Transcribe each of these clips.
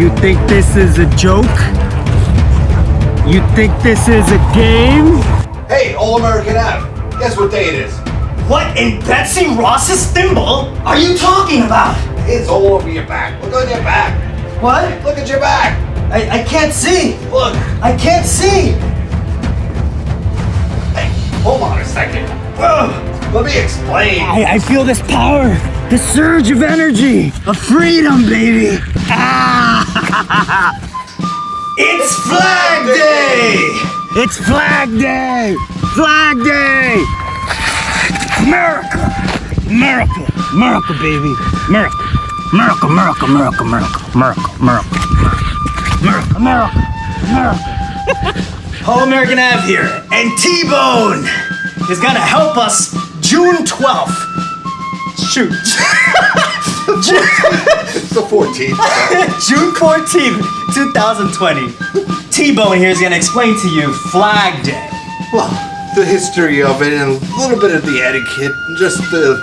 You think this is a joke? You think this is a game? Hey, All-American Ave, guess what day it is? What in Betsy Ross's thimble are you talking about? It's all over your back. Look on your back. What? Look at your back. I can't see. Look. I can't see. Hey, hold on a second. Whoa. Let me explain. I feel this power, the surge of energy, of freedom, baby. Ah! It's Flag Day! It's Flag Day! Flag Day! America! America! America, baby! America! America, America, America, America, America, America, America, America, America. All-American Ave here, and T-Bone is gonna help us June 12th. Shoot. It's the 14th. June 14th, 2020. T-Bone here is gonna explain to you Flag Day. Well, the history of it and a little bit of the etiquette, just the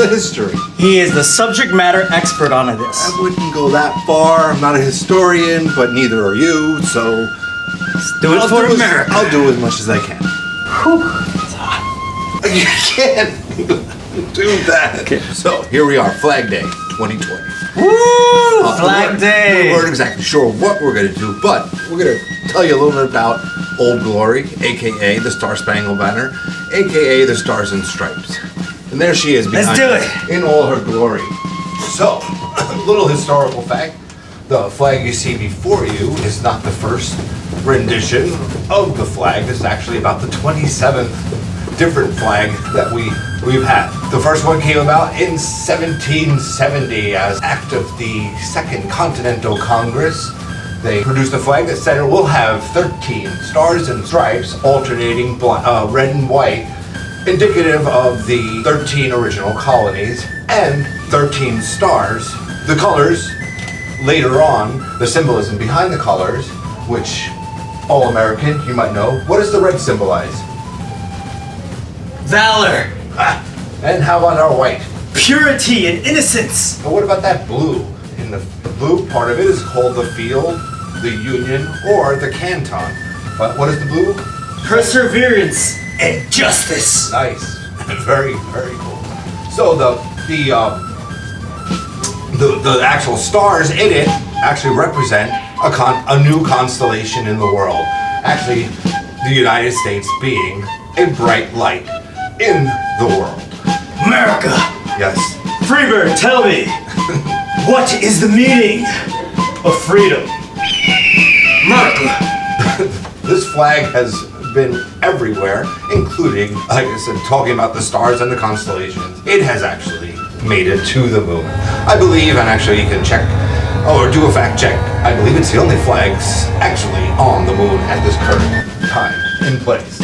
history. He is the subject matter expert on this. I wouldn't go that far. I'm not a historian, but neither are you, so Do it for America. I'll do as much as I can. Whew. It's hot. You can't do that. Okay. So here we are, Flag Day 2020. Woo! Flag Day. We weren't exactly sure what we're going to do, but we're going to tell you a little bit about Old Glory, aka the Star Spangled Banner, aka the Stars and Stripes. And there she is behind Let's do us in all her glory. So, a little historical fact. The flag you see before you is not the first rendition of the flag. It's actually about the 27th different flag that we've had. The first one came about in 1770 as act of the Second Continental Congress. They produced a flag that said it will have 13 stars and stripes alternating red and white, indicative of the 13 original colonies, and 13 stars. The colors, later on, the symbolism behind the colors, which All-American, you might know. What does the red symbolize? Valor. And how about our white? Purity and innocence. But what about that blue? In the blue part of it is called the field, the union, or the canton. But what is the blue? Perseverance and justice. Nice. Very, very cool. So the actual stars in it actually represent a new constellation in the world. Actually, the United States being a bright light in the world. America. Yes. Freebird, tell me, what is the meaning of freedom? America. This flag has been everywhere, including, like I said, talking about the stars and the constellations. It has actually made it to the moon. I believe, and actually you can check, or do a fact check, I believe it's the only flags actually on the moon at this current time in place.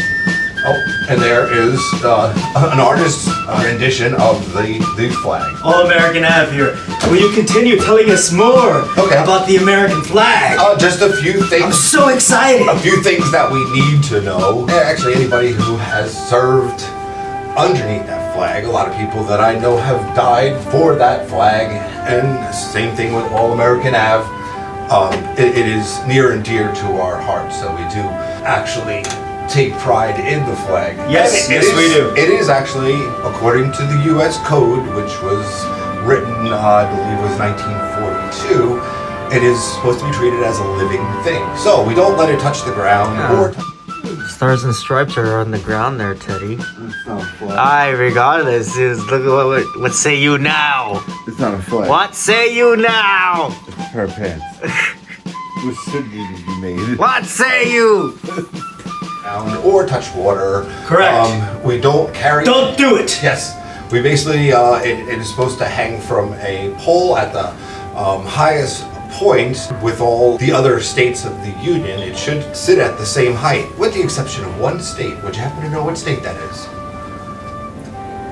Oh, and there is an artist's rendition of the flag. All-American Ave here. Will you continue telling us more about the American flag? Just a few things. I'm so excited. A few things that we need to know. Actually, anybody who has served underneath that flag, a lot of people that I know have died for that flag, and same thing with All-American Ave. It is near and dear to our hearts, so we do actually take pride in the flag. Yes, we do. It is actually, according to the U.S. Code, which was written, I believe it was 1942, it is supposed to be treated as a living thing. So we don't let it touch the ground or Stars and stripes are on the ground there, Teddy. It's not a flag. Aye, regardless, look at what say you now? It's not a flag. What say you now? It's a pair of pants. Which should be made. What say you? or touch water. Correct. We don't carry. Don't do it. Yes. We basically, it is supposed to hang from a pole at the highest point with all the other states of the Union. It should sit at the same height, with the exception of one state. Would you happen to know what state that is?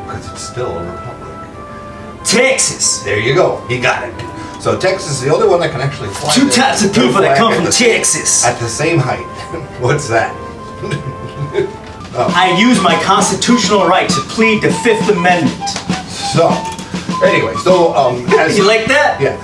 Because it's still a republic. Texas. There you go. You got it. So Texas is the only one that can actually fly. Two types of people that come from Texas. At the same height. What's that? I use my constitutional right to plead the Fifth Amendment. So, anyway, so as You like that? yeah,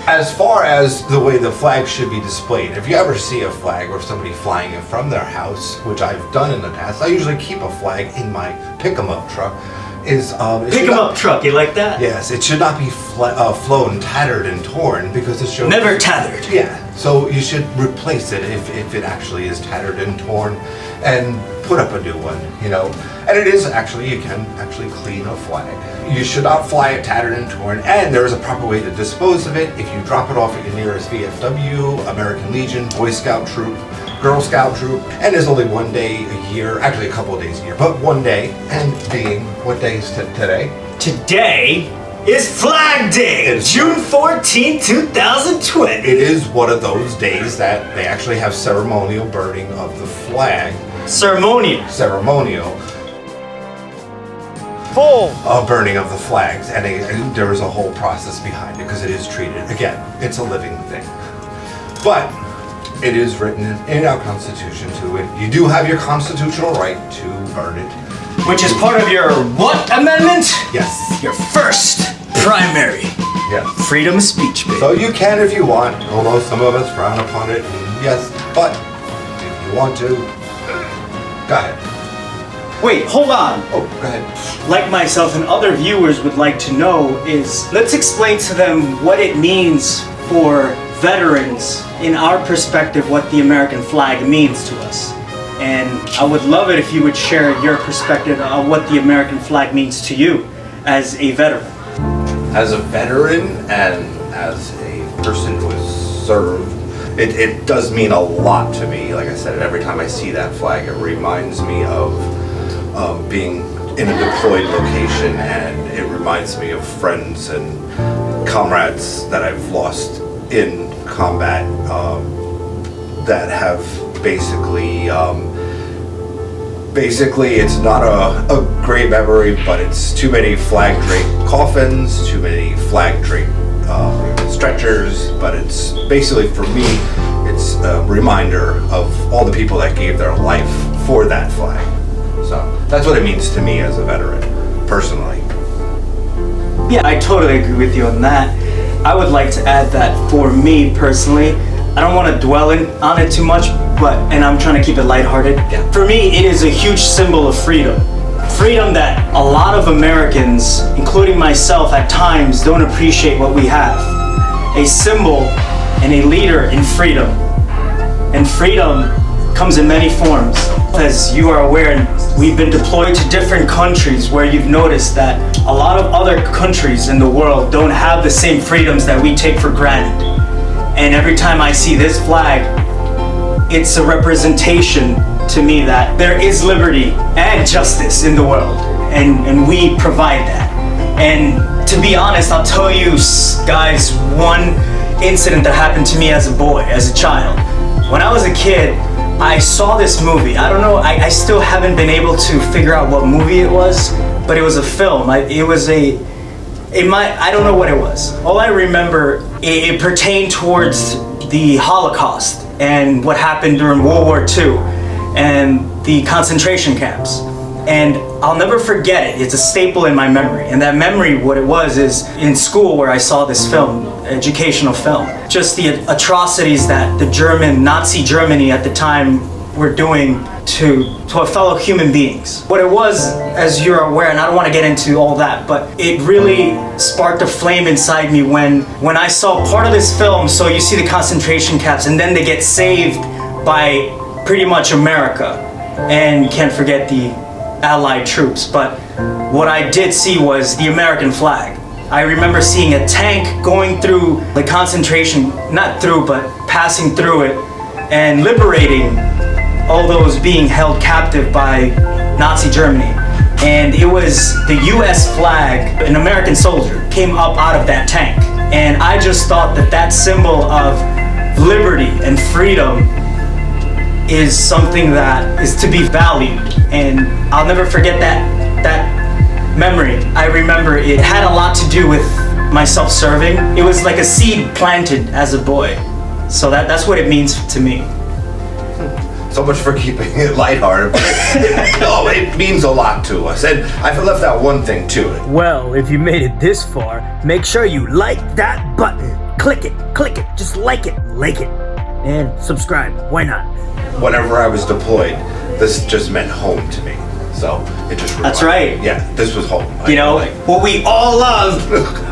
As far as the way the flag should be displayed, if you ever see a flag or somebody flying it from their house, which I've done in the past, I usually keep a flag in my pick-em-up truck. Pick 'em up truck, you like that? Yes, it should not be flown tattered and torn because it shows... Never tethered. Yeah, so you should replace it if it actually is tattered and torn and put up a new one, you know. And it is actually, you can actually clean a flag. You should not fly it tattered and torn, and there is a proper way to dispose of it. If you drop it off at your nearest VFW, American Legion, Boy Scout troop, Girl Scout troop, and there's only one day a year, actually a couple of days a year, but one day, and being, what day is today? Today is Flag Day, June 14, 2020. It is one of those days that they actually have ceremonial burning of the flag. Ceremonial. Full. Burning of the flags, and there is a whole process behind it because it is treated, again, it's a living thing. But it is written in our Constitution to it. You do have your constitutional right to burn it. Which is part of your what amendment? Yes. Your first primary. Yes. Freedom of speech, baby. So you can if you want, although some of us frown upon it, and yes, but if you want to, go ahead. Wait, hold on. Oh, go ahead. Like myself and other viewers would like to know is, let's explain to them what it means for veterans, in our perspective, what the American flag means to us. And I would love it if you would share your perspective on what the American flag means to you as a veteran. As a veteran and as a person who has served, it does mean a lot to me. Like I said, every time I see that flag, it reminds me of being in a deployed location, and it reminds me of friends and comrades that I've lost in combat that have basically it's not a great memory, but it's too many flag draped coffins, too many flag draped stretchers, but it's basically, for me, it's a reminder of all the people that gave their life for that flag. So that's what it means to me as a veteran, personally. Yeah, I totally agree with you on that. I would like to add that for me personally, I don't want to dwell on it too much, and I'm trying to keep it lighthearted. Yeah. For me, it is a huge symbol of freedom. Freedom that a lot of Americans, including myself at times, don't appreciate what we have. A symbol and a leader in freedom. And freedom comes in many forms. As you are aware, we've been deployed to different countries where you've noticed that a lot of other countries in the world don't have the same freedoms that we take for granted. And every time I see this flag, it's a representation to me that there is liberty and justice in the world, and we provide that. And to be honest, I'll tell you guys one incident that happened to me as a boy, as a child. When I was a kid, I saw this movie. I don't know, I still haven't been able to figure out what movie it was, but it was a film. I don't know what it was. All I remember, it pertained towards the Holocaust and what happened during World War II and the concentration camps. And I'll never forget it. It's a staple in my memory. And that memory, what it was, is in school where I saw this film, educational film. Just the atrocities that the Nazi Germany at the time were doing to fellow human beings. What it was, as you're aware, and I don't want to get into all that, but it really sparked a flame inside me when I saw part of this film. So you see the concentration camps, and then they get saved by pretty much America. And you can't forget the Allied troops. But what I did see was the American flag. I remember seeing a tank going through the concentration, not through, but passing through it, and liberating all those being held captive by Nazi Germany. And it was the U.S. flag, an American soldier, came up out of that tank. And I just thought that symbol of liberty and freedom is something that is to be valued. And I'll never forget that memory. I remember it had a lot to do with myself serving. It was like a seed planted as a boy. So that's what it means to me. So much for keeping it lighthearted, but it means a lot to us. And I left out one thing too. Well, if you made it this far, make sure you like that button. click it, just like it, and subscribe. Why not? Whenever I was deployed, this just meant home to me. So it just That's right. Yeah, this was home. You know, what we all love,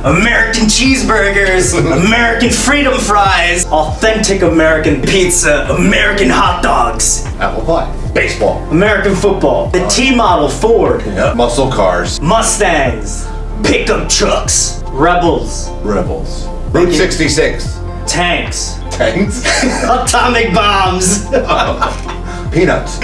American cheeseburgers, American freedom fries, authentic American pizza, American hot dogs, Apple pie, baseball, American football, the T-model Ford, muscle cars, Mustangs, pickup trucks, Rebels, Route 66, tanks, tanks, atomic bombs. peanuts,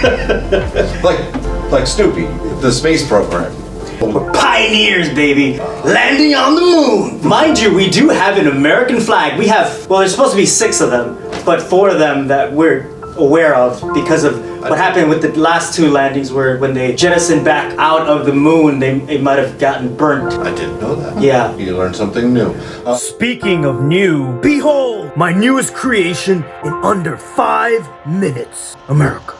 like Snoopy, the space program. We're pioneers, baby. Landing on the moon. Mind you, we do have an American flag. We have, well, there's supposed to be 6 of them, but 4 of them that we're aware of because of what happened with the last 2 landings where when they jettisoned back out of the moon, they might have gotten burnt. I didn't know that. Yeah. You learned something new. Speaking of new, behold my newest creation in under 5 minutes. America.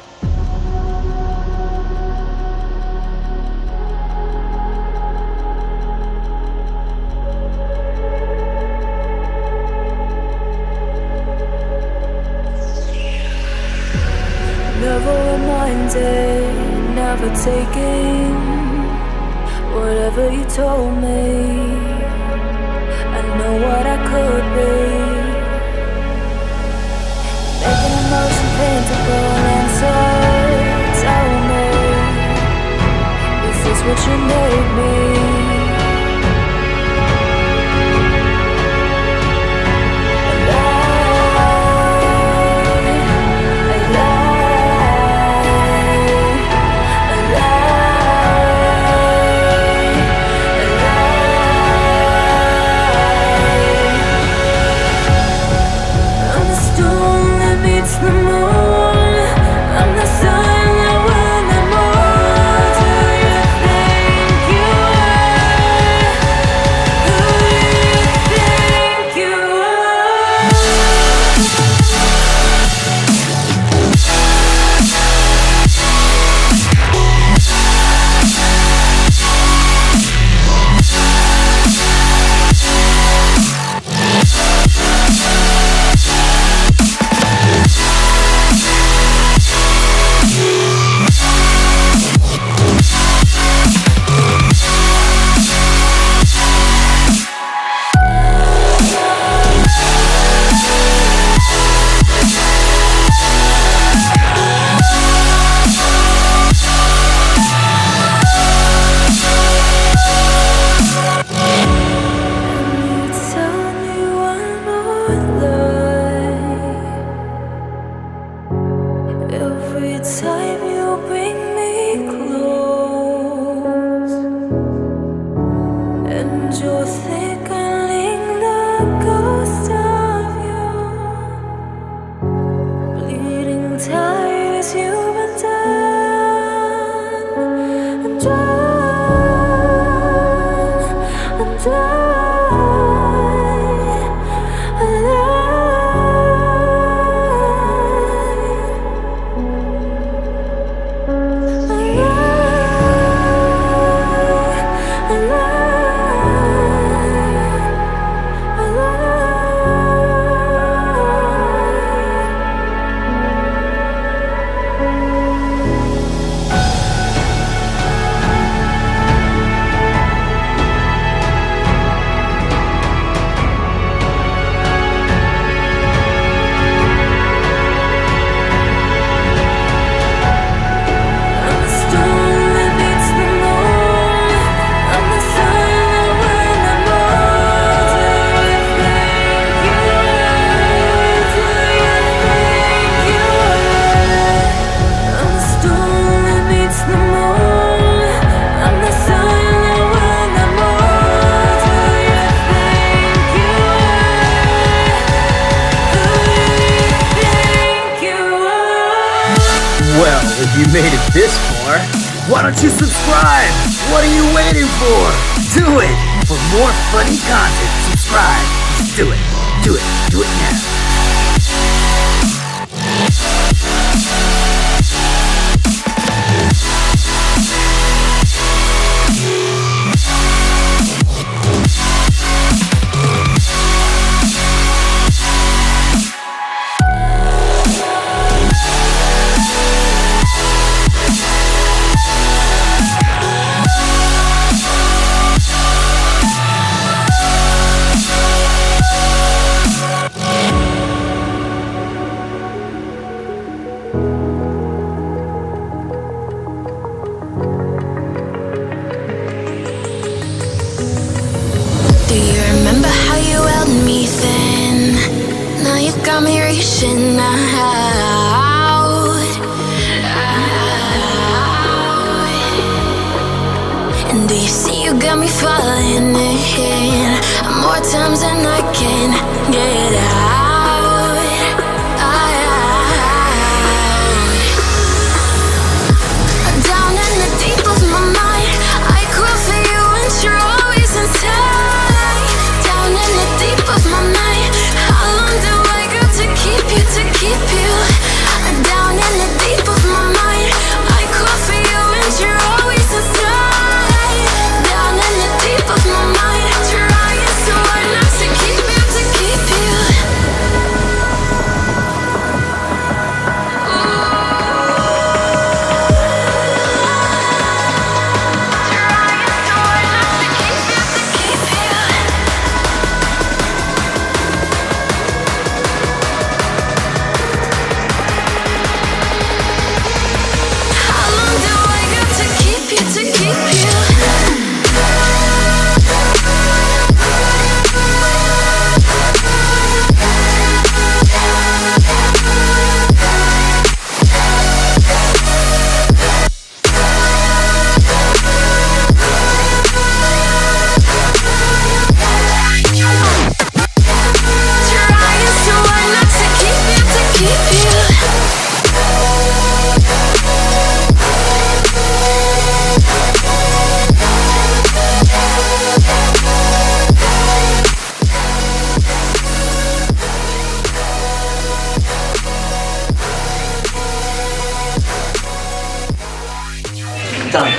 Never reminded, never taking whatever you told me. I know what I could be, making emotion paintable and so tell me, is this what you made me? Every time you bring me close, and you're thickening the ghost of you, bleeding tires you've undone. I'm done, I'm done. Well, if you made it this far, why don't you subscribe? What are you waiting for? Do it! For more funny content, subscribe. Just do it. Do it. Do it now. falling in more times than I can get out. Down in the deep of my mind, I crawl for you and you're always inside. Down in the deep of my mind, how long do I go to keep you, to keep you? Down in the deep of my mind, I crawl for you and you're always inside. Down in the deep of my mind, trying so hard not to keep you, to keep you. How long do I got to keep you, to keep you? Trying so hard not to keep you, to keep you. Done.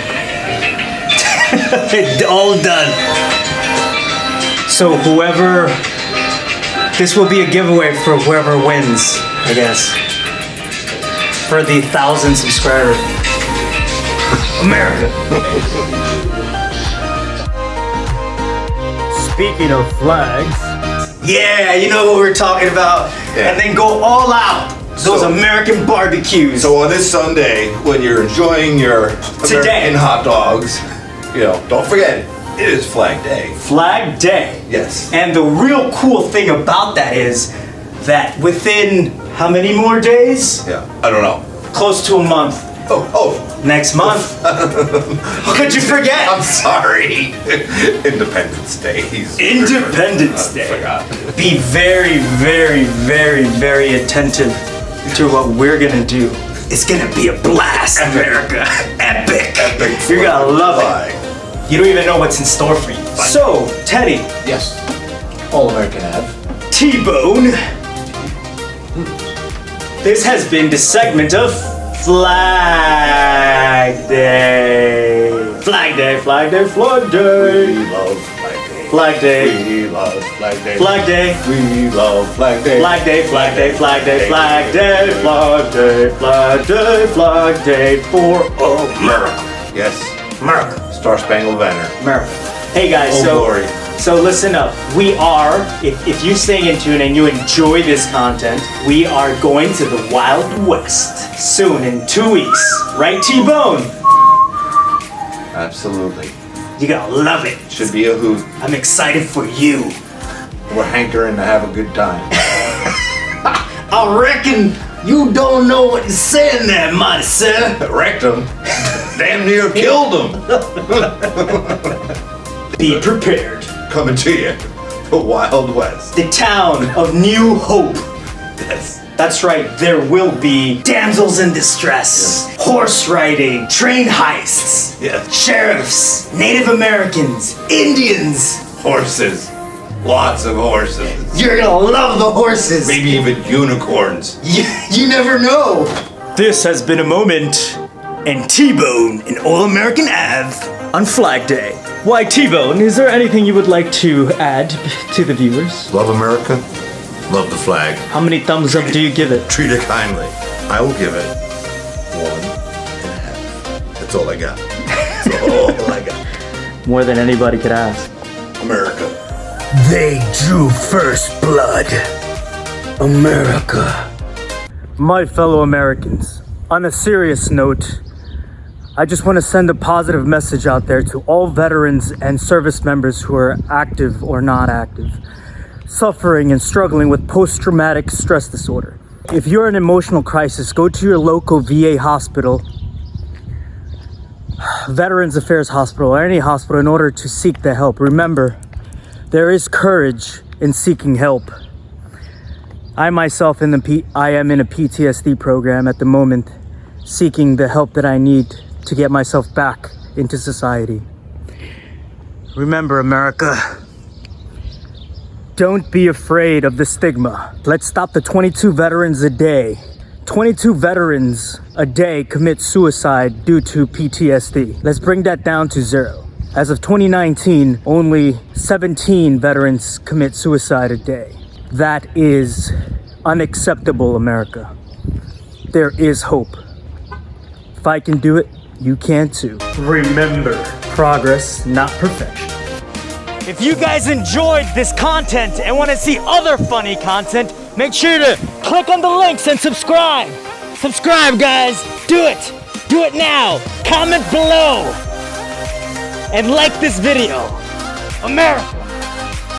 All done. So whoever, this will be a giveaway for whoever wins, I guess. For the 1,000 subscriber. America. Speaking of flags, Yeah, you know what we're talking about. Yeah. And then go all out. Those So- American barbecues. So on this Sunday, when you're enjoying your Today. American hot dogs, don't forget, it is Flag Day. Flag Day. Yes. And the real cool thing about that is that within how many more days? Yeah, I don't know. Close to a month. Oh, Next month. How could you forget? I'm sorry. Independence Day. Independence Day. I forgot. Be very, very, very, very attentive to what we're gonna do. It's gonna be a blast, America. Epic. Epic. You're gonna love Flag. it. You don't even know what's in store for you. So, Teddy, Yes. All American Ave. T-Bone, this has been the segment of Flag Day. Flag Day, Flag Day, Flag Day. We love Flag Day. Flag Day, We love Flag Day. Flag Day. We love Flag Day. Flag Day, Flag Day, Flag Day, Flag Day, Flag Day, Flag Day, Flag Day for America. Yes. America. Star Spangled Banner. America. Hey guys, Oh, glory. so listen up. We are, if you stay in tune and you enjoy this content, we are going to the Wild West soon in 2 weeks. Right, T-Bone? Absolutely. You're gonna love it. Should be a hoot. I'm excited for you. We're hankering to have a good time. I reckon you don't know what you're saying there, my sir. Wrecked him. Damn near killed him. Be prepared. Coming to you. The Wild West. The town of New Hope. Yes. That's right, there will be damsels in distress, horse riding, train heists, Yes. sheriffs, Native Americans, Indians. Horses. Lots of horses. You're gonna love the horses. Maybe even unicorns. You never know. This has been a moment in T-Bone in All American Ave on Flag Day. Why, T-Bone, is there anything you would like to add to the viewers? Love America. Love the flag. How many thumbs up do you give it? Treat it kindly. I will give it 1.5. That's all I got. That's all I got. More than anybody could ask. America. they drew first blood. America. My fellow Americans, on a serious note, I just want to send a positive message out there to all veterans and service members who are active or not active, suffering and struggling with post-traumatic stress disorder. If you're in an emotional crisis, go to your local VA hospital Veterans Affairs Hospital or any hospital in order to seek the help. Remember, there is courage in seeking help. I myself I am in a PTSD program at the moment, seeking the help that I need to get myself back into society. Remember, America, don't be afraid of the stigma. Let's stop the 22 veterans a day. 22 veterans a day commit suicide due to PTSD. Let's bring that down to 0. As of 2019, only 17 veterans commit suicide a day. That is unacceptable, America. There is hope. If I can do it, you can too. Remember, progress, not perfection. If you guys enjoyed this content and want to see other funny content, make sure to click on the links and subscribe. Subscribe, guys. Do it. Do it now. Comment below. And like this video. America.